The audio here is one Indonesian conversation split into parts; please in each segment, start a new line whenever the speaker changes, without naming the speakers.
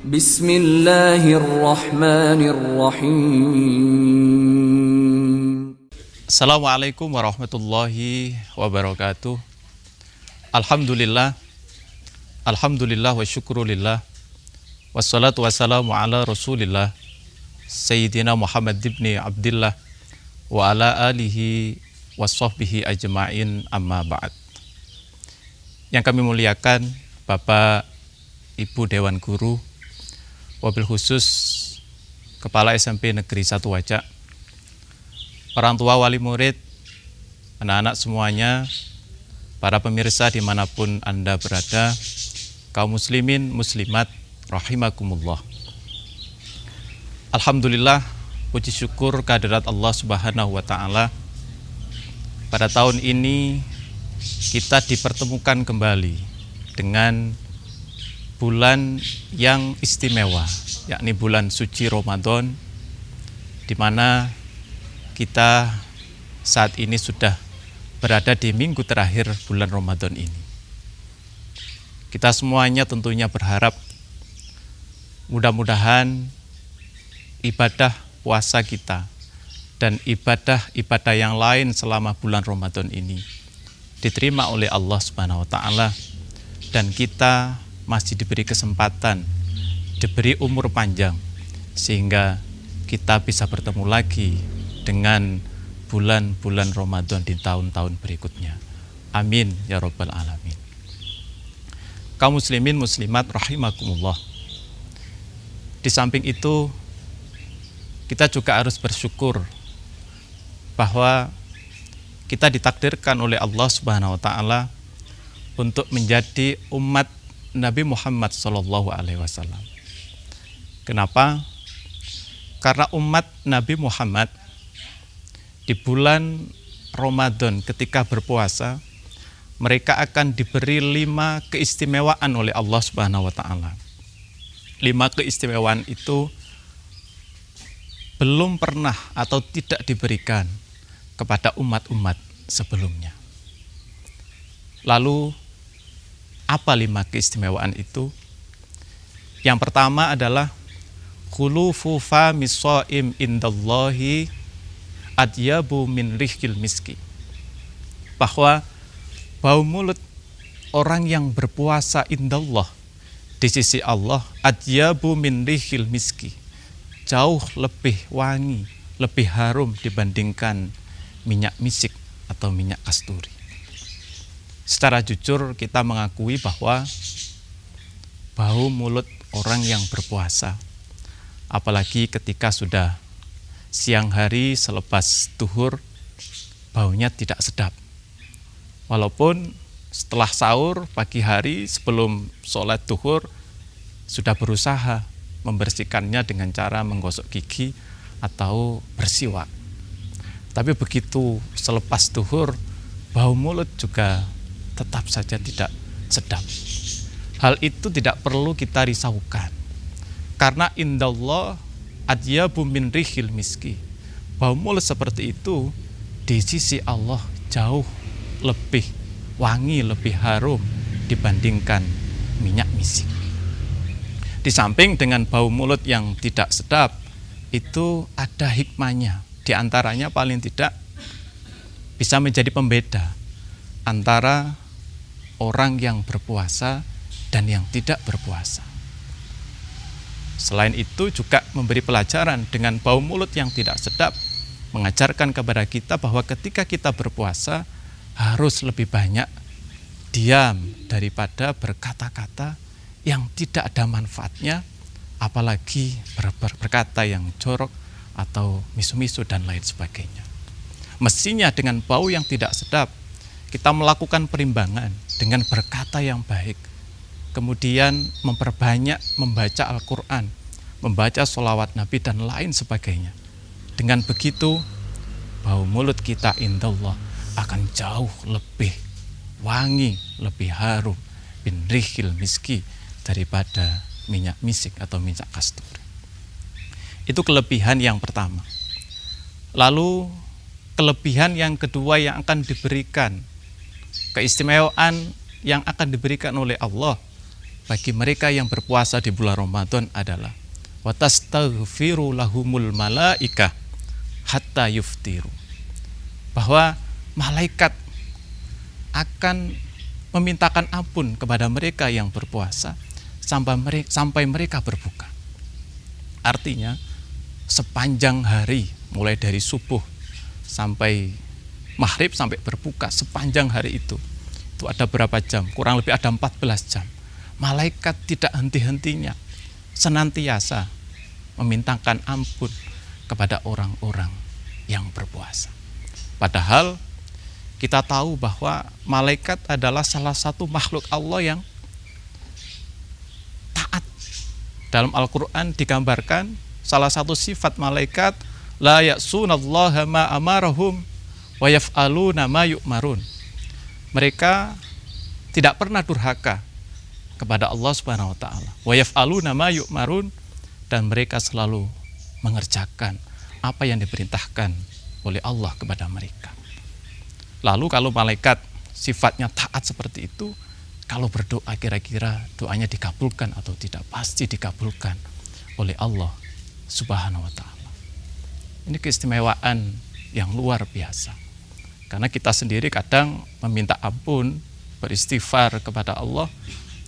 Bismillahirrahmanirrahim.
Assalamualaikum warahmatullahi wabarakatuh. Alhamdulillah wa syukrulillah. Wassalatu wassalamu ala rasulillah Sayyidina Muhammad ibn Abdillah wa ala alihi wa sahbihi ajma'in, amma ba'd. Yang kami muliakan Bapak Ibu Dewan Guru, wabil khusus Kepala SMP Negeri 1 Wajak, orang tua, wali murid, anak-anak semuanya, para pemirsa dimanapun Anda berada, kaum muslimin, muslimat, rahimakumullah. Alhamdulillah, puji syukur kehadirat Allah Subhanahu wa Ta'ala. Pada tahun ini kita dipertemukan kembali dengan bulan yang istimewa, yakni bulan suci Ramadan, di mana kita saat ini sudah berada di minggu terakhir bulan Ramadan ini. Kita semuanya tentunya berharap mudah-mudahan ibadah puasa kita dan ibadah-ibadah yang lain selama bulan Ramadan ini diterima oleh Allah Subhanahu wa Ta'ala, dan kita masih diberi kesempatan, diberi umur panjang, sehingga kita bisa bertemu lagi dengan bulan-bulan Ramadan di tahun-tahun berikutnya. Amin ya rabbal alamin. Kaum muslimin muslimat rahimakumullah. Di samping itu, kita juga harus bersyukur bahwa kita ditakdirkan oleh Allah Subhanahu wa Ta'ala untuk menjadi umat Nabi Muhammad SAW. Kenapa? Karena umat Nabi Muhammad di bulan Ramadan ketika berpuasa, mereka akan diberi 5 keistimewaan oleh Allah Subhanahu wa Ta'ala. 5 keistimewaan itu belum pernah atau tidak diberikan kepada umat-umat sebelumnya. Lalu, apa 5 keistimewaan itu? Yang pertama adalah khulufu famis shaim indallahi adyabu min rihil miski. Bahwa bau mulut orang yang berpuasa indallah, di sisi Allah, adyabu min rihil miski, jauh lebih wangi, lebih harum dibandingkan minyak misik atau minyak kasturi. Secara jujur kita mengakui bahwa bau mulut orang yang berpuasa, apalagi ketika sudah siang hari selepas duhur, baunya tidak sedap. Walaupun setelah sahur pagi hari sebelum sholat duhur sudah berusaha membersihkannya dengan cara menggosok gigi atau bersiwak. Tapi begitu selepas duhur, bau mulut juga tetap saja tidak sedap. Hal itu tidak perlu kita risaukan, karena indallah adyabu min rihil miski. Bau mulut seperti itu di sisi Allah jauh lebih wangi, lebih harum dibandingkan minyak misik. Di samping dengan bau mulut yang tidak sedap, itu ada hikmahnya. Di antaranya paling tidak bisa menjadi pembeda antara orang yang berpuasa dan yang tidak berpuasa. Selain itu juga memberi pelajaran dengan bau mulut yang tidak sedap, mengajarkan kepada kita bahwa ketika kita berpuasa harus lebih banyak diam daripada berkata-kata yang tidak ada manfaatnya, apalagi berkata yang jorok atau misu-misu dan lain sebagainya. Mestinya dengan bau yang tidak sedap, kita melakukan perimbangan dengan berkata yang baik, kemudian memperbanyak membaca Al-Quran, membaca sholawat Nabi dan lain sebagainya. Dengan begitu, bau mulut kita indallah akan jauh lebih wangi, lebih harum bin rihil miski daripada minyak misik atau minyak kasturi. Itu kelebihan yang pertama. Lalu kelebihan yang kedua yang akan diberikan, keistimewaan yang akan diberikan oleh Allah bagi mereka yang berpuasa di bulan Ramadan adalah watastaghfiru lahumul malaikah hatta yuftiru. Bahwa malaikat akan memintakan ampun kepada mereka yang berpuasa sampai mereka berbuka. Artinya sepanjang hari, mulai dari subuh sampai maghrib sampai berbuka, sepanjang hari itu ada berapa jam? Kurang lebih ada 14 jam. Malaikat tidak henti-hentinya senantiasa memintakan ampun kepada orang-orang yang berpuasa. Padahal kita tahu bahwa malaikat adalah salah satu makhluk Allah yang taat. Dalam Al-Quran digambarkan salah satu sifat malaikat, la ya'sunallaha ma amarahum wa yaf'aluna ma yu'marun. Mereka tidak pernah durhaka kepada Allah Subhanahu wa taala. Wa yaf'aluna ma yu'marun, dan mereka selalu mengerjakan apa yang diperintahkan oleh Allah kepada mereka. Lalu kalau malaikat sifatnya taat seperti itu, kalau berdoa kira-kira doanya dikabulkan atau tidak? Pasti dikabulkan oleh Allah Subhanahu wa taala. Ini keistimewaan yang luar biasa. Karena kita sendiri kadang meminta ampun, beristighfar kepada Allah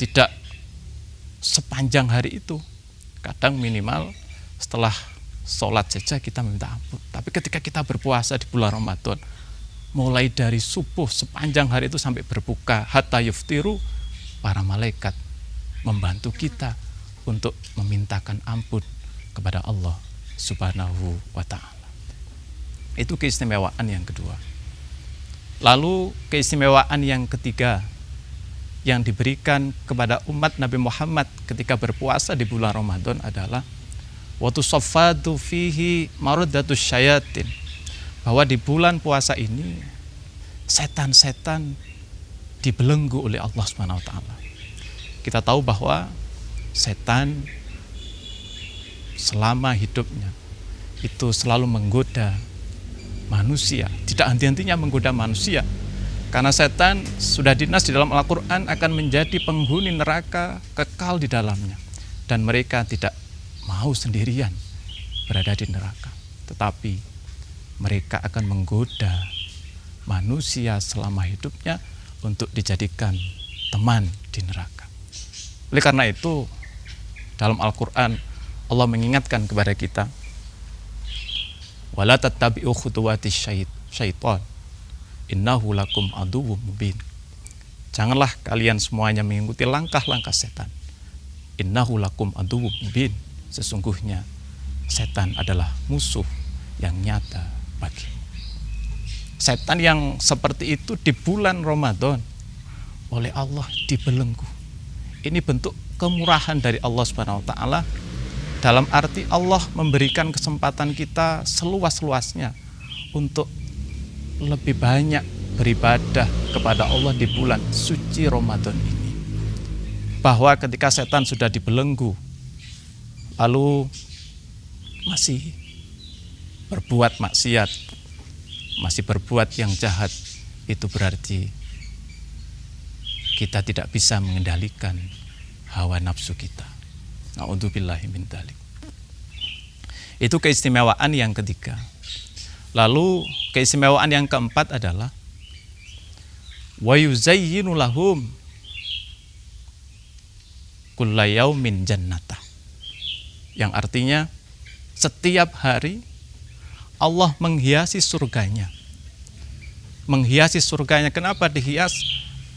tidak sepanjang hari itu. Kadang minimal setelah sholat saja kita meminta ampun. Tapi ketika kita berpuasa di bulan Ramadan, mulai dari subuh sepanjang hari itu sampai berbuka hatta yuftiru, para malaikat membantu kita untuk memintakan ampun kepada Allah Subhanahu wa ta'ala. Itu keistimewaan yang kedua. Lalu keistimewaan yang ketiga yang diberikan kepada umat Nabi Muhammad ketika berpuasa di bulan Ramadan adalah wa tusaffadu fihi maraddatus syayatin. Bahwa di bulan puasa ini setan-setan dibelenggu oleh Allah Subhanahu wa taala. Kita tahu bahwa setan selama hidupnya itu selalu menggoda manusia, tidak henti-hentinya menggoda manusia. Karena setan sudah dinas di dalam Al-Quran akan menjadi penghuni neraka kekal di dalamnya. Dan mereka tidak mau sendirian berada di neraka. Tetapi mereka akan menggoda manusia selama hidupnya untuk dijadikan teman di neraka. Oleh karena itu, dalam Al-Quran Allah mengingatkan kepada kita, wala tattabi'u khutuwati syaitan innahu lakum aduwwum mubin. Janganlah kalian semuanya mengikuti langkah-langkah setan. Innahu lakum aduwwum mubin. Sesungguhnya setan adalah musuh yang nyata bagimu. Setan yang seperti itu di bulan Ramadan oleh Allah dibelenggu. Ini bentuk kemurahan dari Allah Subhanahu wa taala, dalam arti Allah memberikan kesempatan kita seluas-luasnya untuk lebih banyak beribadah kepada Allah di bulan suci Ramadan ini. Bahwa ketika setan sudah dibelenggu, lalu masih berbuat maksiat, masih berbuat yang jahat, itu berarti kita tidak bisa mengendalikan hawa nafsu kita. Na'udzubillahi min dzalik. Itu keistimewaan yang ketiga. Lalu keistimewaan yang keempat adalah wa yuzayyinu lahum kulla yaumin jannatah. Yang artinya setiap hari Allah menghiasi surganya. Menghiasi surganya. Kenapa dihias?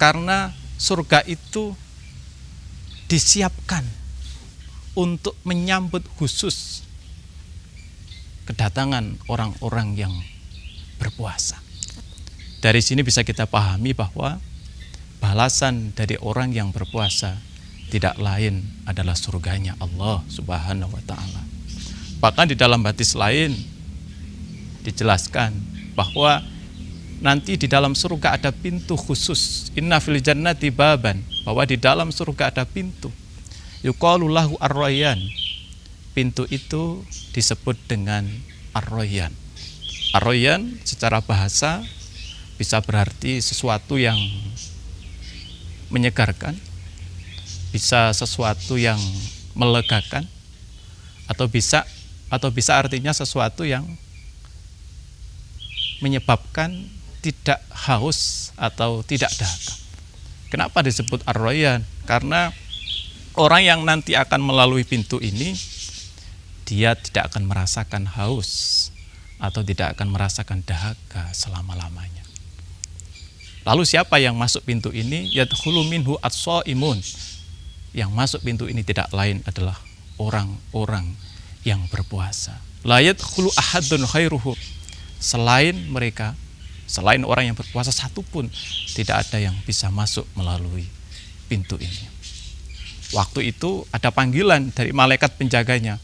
Karena surga itu disiapkan untuk menyambut khusus kedatangan orang-orang yang berpuasa. Dari sini bisa kita pahami bahwa balasan dari orang yang berpuasa tidak lain adalah surganya Allah Subhanahu wa ta'ala. Bahkan di dalam hadis lain dijelaskan bahwa nanti di dalam surga ada pintu khusus. Inna fil jannati baban, bahwa di dalam surga ada pintu. Yuqalu lahu ar-rayyan. Pintu itu disebut dengan ar-rayyan. Ar-rayyan secara bahasa bisa berarti sesuatu yang menyegarkan, bisa sesuatu yang melegakan, atau bisa artinya sesuatu yang menyebabkan tidak haus atau tidak dahaga. Kenapa disebut ar-rayyan? Karena orang yang nanti akan melalui pintu ini, dia tidak akan merasakan haus atau tidak akan merasakan dahaga selama-lamanya. Lalu siapa yang masuk pintu ini? Yadkhulu minhu as-shaimun. Yang masuk pintu ini tidak lain adalah orang-orang yang berpuasa. La yadkhulu ahadun khairuhu. Selain mereka, selain orang yang berpuasa satupun, tidak ada yang bisa masuk melalui pintu ini. Waktu itu ada panggilan dari malaikat penjaganya.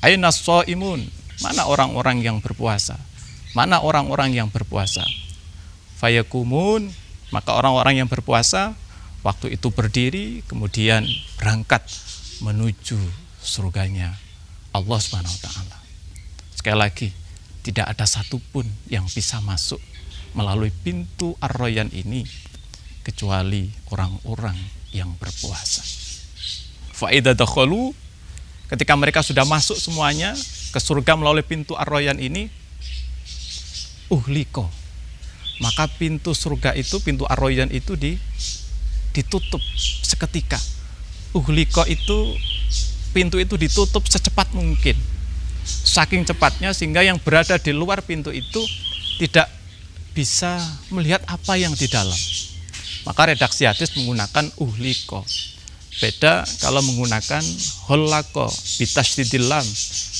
Ainas shaimun, mana orang-orang yang berpuasa? Mana orang-orang yang berpuasa? Fayakumun, maka orang-orang yang berpuasa waktu itu berdiri, kemudian berangkat menuju surganya Allah Subhanahu wa taala. Sekali lagi, tidak ada satupun yang bisa masuk melalui pintu ar-rayyan ini kecuali orang-orang yang berpuasa. Fa idza dakhalu, ketika mereka sudah masuk semuanya ke surga melalui pintu ar-rayyan ini, uhliko, maka pintu surga itu, pintu ar-rayyan itu ditutup seketika. Uhliko itu, pintu itu ditutup secepat mungkin. Saking cepatnya sehingga yang berada di luar pintu itu tidak bisa melihat apa yang di dalam. Maka redaksi hadis menggunakan uhliko. Beda kalau menggunakan hollako bitasydidil lam,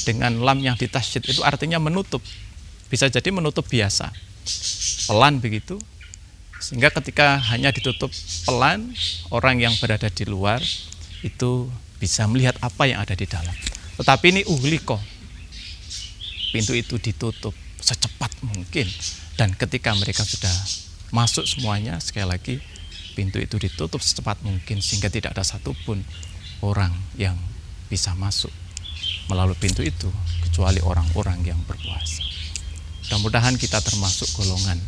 dengan lam yang ditasydid itu artinya menutup. Bisa jadi menutup biasa, pelan begitu, sehingga ketika hanya ditutup pelan, orang yang berada di luar itu bisa melihat apa yang ada di dalam. Tetapi ini uhliko, pintu itu ditutup secepat mungkin, dan ketika mereka sudah masuk semuanya, sekali lagi pintu itu ditutup secepat mungkin sehingga tidak ada satupun orang yang bisa masuk melalui pintu itu kecuali orang-orang yang berpuasa. Mudah-mudahan kita termasuk golongan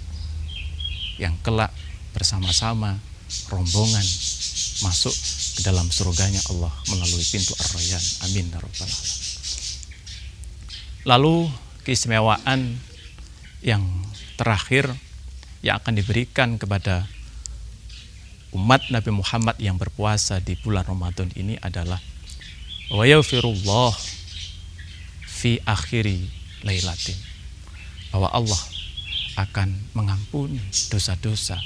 yang kelak bersama-sama rombongan masuk ke dalam surganya Allah melalui pintu ar-rayyan. Amin ya rabbal alamin. Lalu keistimewaan yang terakhir yang akan diberikan kepada umat Nabi Muhammad yang berpuasa di bulan Ramadan ini adalah wa yaghfirullah fi akhiri lailatin, bahwa Allah akan mengampuni dosa-dosa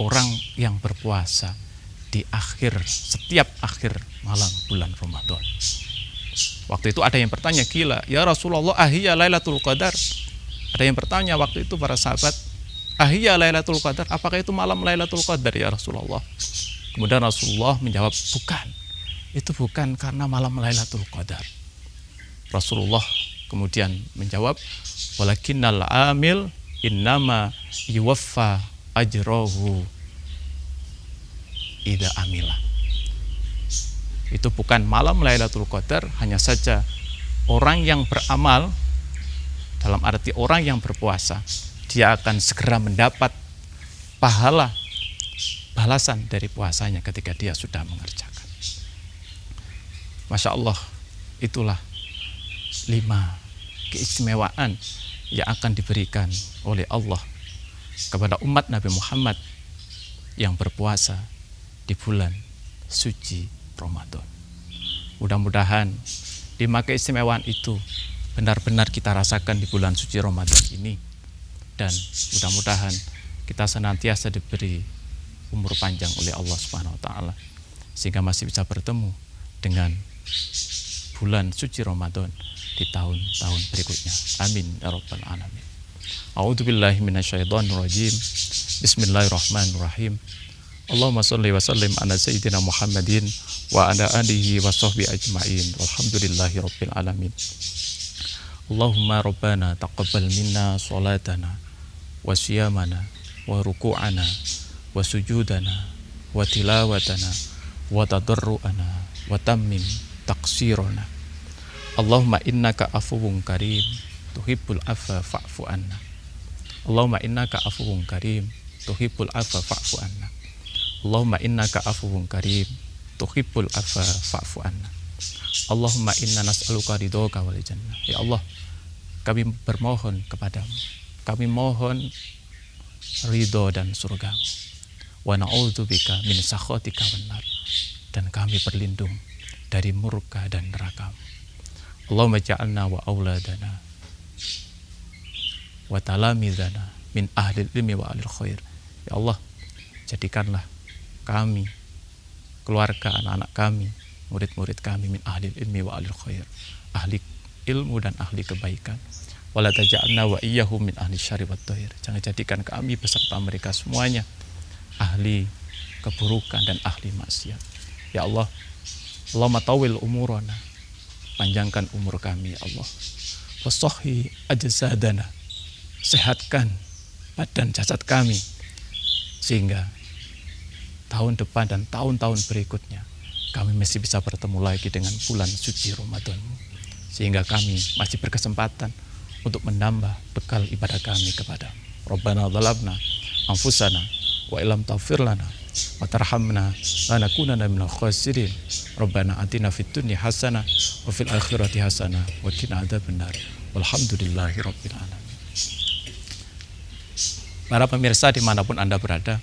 orang yang berpuasa di setiap akhir malam bulan Ramadan. Waktu itu ada yang bertanya, gila, ya Rasulullah, ahiyya Lailatul Qadar? Ada yang bertanya waktu itu para sahabat, ahiyya Lailatul Qadar? Apakah itu malam Lailatul Qadar ya Rasulullah? Kemudian Rasulullah menjawab, bukan. Itu bukan karena malam Lailatul Qadar. Rasulullah kemudian menjawab, walakinnal amil innama yuwaffa ajrohu idza amila. Itu bukan malam Lailatul Qadar, hanya saja orang yang beramal, dalam arti orang yang berpuasa, dia akan segera mendapat pahala balasan dari puasanya ketika dia sudah mengerjakan. Masya Allah, itulah 5 keistimewaan yang akan diberikan oleh Allah kepada umat Nabi Muhammad yang berpuasa di bulan suci Ramadan. Mudah-mudahan 5 keistimewaan itu benar-benar kita rasakan di bulan suci Ramadan ini, dan mudah-mudahan kita senantiasa diberi umur panjang oleh Allah Subhanahu wa taala sehingga masih bisa bertemu dengan bulan suci Ramadan di tahun-tahun berikutnya. Amin ya rabbal alamin. A'udzubillahi minasyaitonir rajim. Bismillahirrahmanirrahim. Allahumma sholli wa sallim ala sayyidina Muhammadin wa ala alihi wa sahbihi ajma'in. Walhamdulillahi rabbil alamin. Allahumma rabbana taqabbal minna salatana wa siyamana wa ruku'ana wa sujudana wa tilawatana wa tadarru'ana wa tammim taqsirana. Allahumma innaka afuwun karim tuhibbul afwa fa'fu anna. Allahumma innaka afuwun karim tuhibbul afwa fa'fu anna. Allahumma innaka afuwun karim tuhibbul afwa fa'fu anna. Allahumma inna nas'aluka ridhoka wal jannah. Ya Allah, kami bermohon kepadamu, kami mohon ridho dan surgamu. Wa na'udzubika min sakhatika wan nar. Dan kami berlindung dari murka dan neraka-Mu. Allahumma ja'alna wa auladana wa talamidana min ahli ilmi wa alil khair. Ya Allah, jadikanlah kami, keluarga, anak-anak kami, murid-murid kami min ahli ilmi wa alil khair, ahli ilmu dan ahli kebaikan. Wala taj'alna wa iyyahum min ahli syarri wat dhair. Jangan jadikan kami beserta mereka semuanya ahli keburukan dan ahli maksiat. Ya Allah, Allahumma tawil umurana, panjangkan umur kami ya Allah. Wasahhi ajsadana, sehatkan badan jasad kami, sehingga tahun depan dan tahun-tahun berikutnya kami masih bisa bertemu lagi dengan bulan suci Ramadan-Mu, sehingga kami masih berkesempatan untuk menambah bekal ibadah kami kepada Rabbana dzalabna anfusana wa illam taghfir lana wa tarhamna lanakunanna minal khasirin. Rabbana atina fid dunya hasanah wa fil akhirati hasanah wa qina adzabannar. Walhamdulillahi rabbil alamin. Para pemirsa dimanapun Anda berada,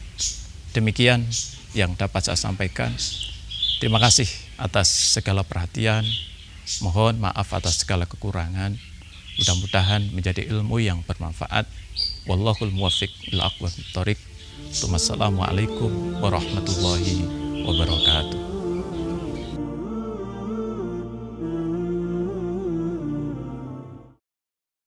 demikian yang dapat saya sampaikan. Terima kasih atas segala perhatian. Mohon maaf atas segala kekurangan. Mudah-mudahan menjadi ilmu yang bermanfaat. Wallahul muwaffiq ila aqwamit thoriq. Wassalamualaikum warahmatullahi wabarakatuh.